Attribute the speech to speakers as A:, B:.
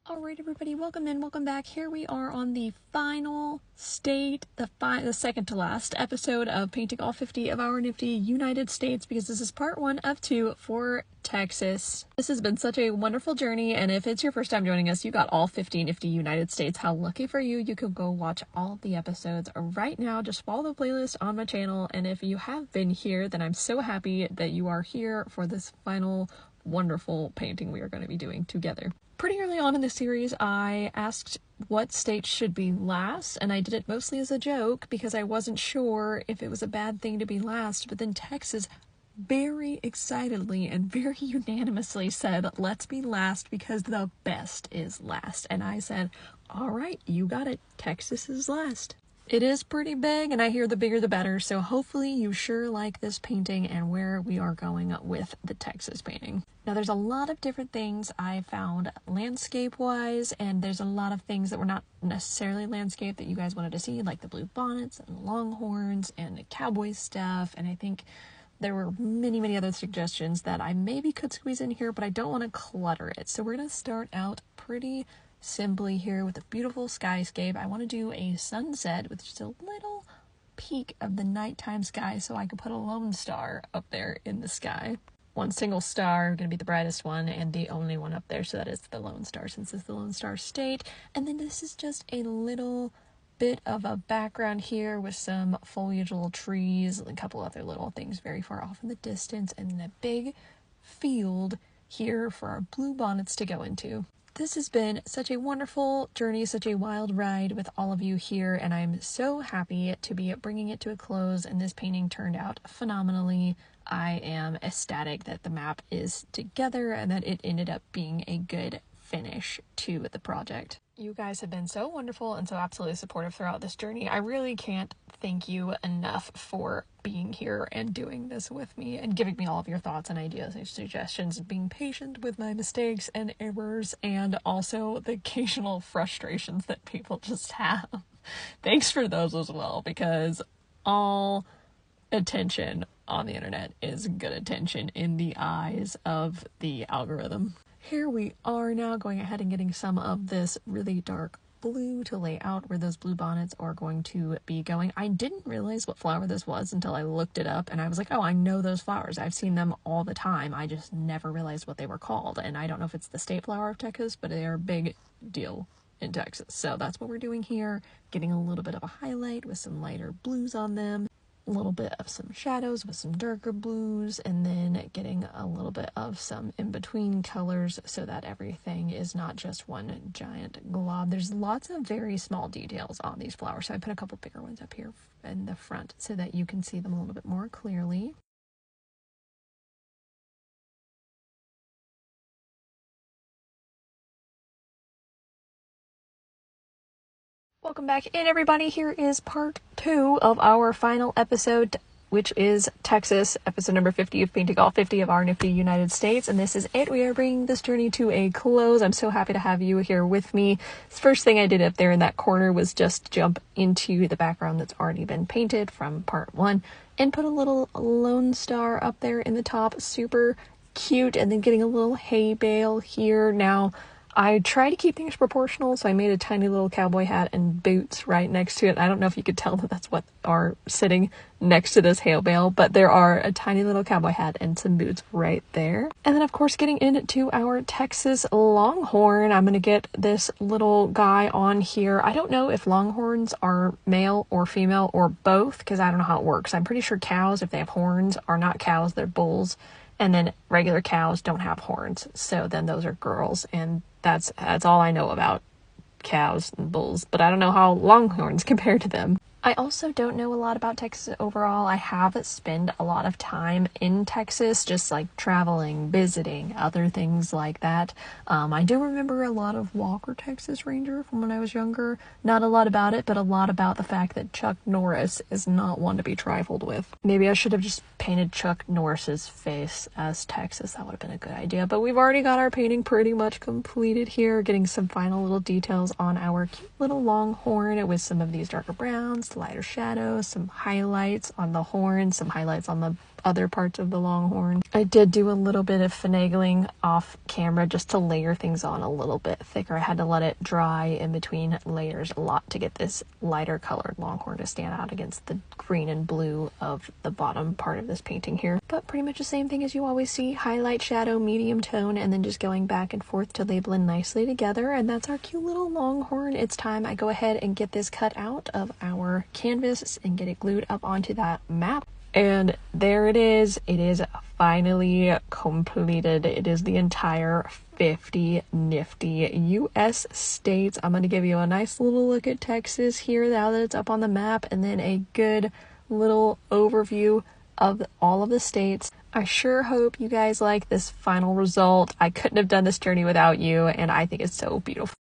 A: Alright everybody, welcome in, welcome back. Here we are on the final state, the second to last episode of painting all 50 of our nifty United States, because this is part 1 of 2 for Texas. This has been such a wonderful journey, and if it's your first time joining us, you got all 50 nifty United States. How lucky for you. You can go watch all of the episodes right now. Just follow the playlist on my channel, and if you have been here, then I'm so happy that you are here for this final wonderful painting we are going to be doing together. Pretty early on in the series, I asked what state should be last, and I did it mostly as a joke because I wasn't sure if it was a bad thing to be last, but then Texas very excitedly and very unanimously said, let's be last because the best is last. And I said, all right, you got it. Texas is last. It is pretty big, and I hear the bigger the better, so hopefully you sure like this painting and where we are going with the Texas painting. Now, there's a lot of different things I found landscape-wise, and there's a lot of things that were not necessarily landscape that you guys wanted to see, like the blue bonnets and the longhorns and the cowboy stuff, and I think there were many, many other suggestions that I maybe could squeeze in here, but I don't want to clutter it. So we're going to start out pretty simply here with a beautiful skyscape. I want to do a sunset with just a little peek of the nighttime sky so I could put a lone star up there in the sky. One single star, going to be the brightest one and the only one up there, so that is the lone star since it's the lone star state. And then this is just a little bit of a background here with some foliage, little trees, a couple other little things very far off in the distance, and then a big field here for our blue bonnets to go into. This has been such a wonderful journey, such a wild ride with all of you here, and I'm so happy to be bringing it to a close, and this painting turned out phenomenally. I am ecstatic that the map is together and that it ended up being a good finish to the project. You guys have been so wonderful and so absolutely supportive throughout this journey. I really can't thank you enough for being here and doing this with me and giving me all of your thoughts and ideas and suggestions, being patient with my mistakes and errors, and also the occasional frustrations that people just have. Thanks for those as well, because all attention on the internet is good attention in the eyes of the algorithm. Here we are now going ahead and getting some of this really dark blue to lay out where those blue bonnets are going to be going. I didn't realize what flower this was until I looked it up, and I was like, oh, I know those flowers. I've seen them all the time. I just never realized what they were called, and I don't know if it's the state flower of Texas, but they are a big deal in Texas. So that's what we're doing here, getting a little bit of a highlight with some lighter blues on them, a little bit of some shadows with some darker blues, and then getting a little bit of some in-between colors so that everything is not just one giant glob. There's lots of very small details on these flowers, so I put a couple bigger ones up here in the front so that you can see them a little bit more clearly. Welcome back in, everybody. Here is part 2 of our final episode, which is Texas, episode number 50 of painting all 50 of our nifty United States. And this is it. We are bringing this journey to a close. I'm so happy to have you here with me. The first thing I did up there in that corner was just jump into the background that's already been painted from part 1 and put a little lone star up there in the top. Super cute. And then getting a little hay bale here. Now, I try to keep things proportional, so I made a tiny little cowboy hat and boots right next to it. I don't know if you could tell that that's what are sitting next to this hay bale, but there are a tiny little cowboy hat and some boots right there. And then, of course, getting into our Texas longhorn, I'm going to get this little guy on here. I don't know if longhorns are male or female or both, because I don't know how it works. I'm pretty sure cows, if they have horns, are not cows, they're bulls. And then regular cows don't have horns, so then those are girls, and that's all I know about cows and bulls, but I don't know how longhorns compare to them. I also don't know a lot about Texas overall. I have spent a lot of time in Texas, just like traveling, visiting, other things like that. I do remember a lot of Walker, Texas Ranger from when I was younger. Not a lot about it, but a lot about the fact that Chuck Norris is not one to be trifled with. Maybe I should have just painted Chuck Norris's face as Texas. That would have been a good idea. But we've already got our painting pretty much completed here, getting some final little details on our cute little longhorn with some of these darker browns, lighter shadows, some highlights on the horn, some highlights on the other parts of the Longhorn. I did do a little bit of finagling off camera just to layer things on a little bit thicker. I had to let it dry in between layers a lot to get this lighter colored Longhorn to stand out against the green and blue of the bottom part of this painting here. But pretty much the same thing as you always see: highlight, shadow, medium tone, and then just going back and forth to they blend nicely together. And that's our cute little Longhorn. It's time I go ahead and get this cut out of our canvas and get it glued up onto that map. And there it is. It is finally completed. It is the entire 50 Nifty US states. I'm going to give you a nice little look at Texas here now that it's up on the map, and then a good little overview of all of the states. I sure hope you guys like this final result. I couldn't have done this journey without you, and I think it's so beautiful.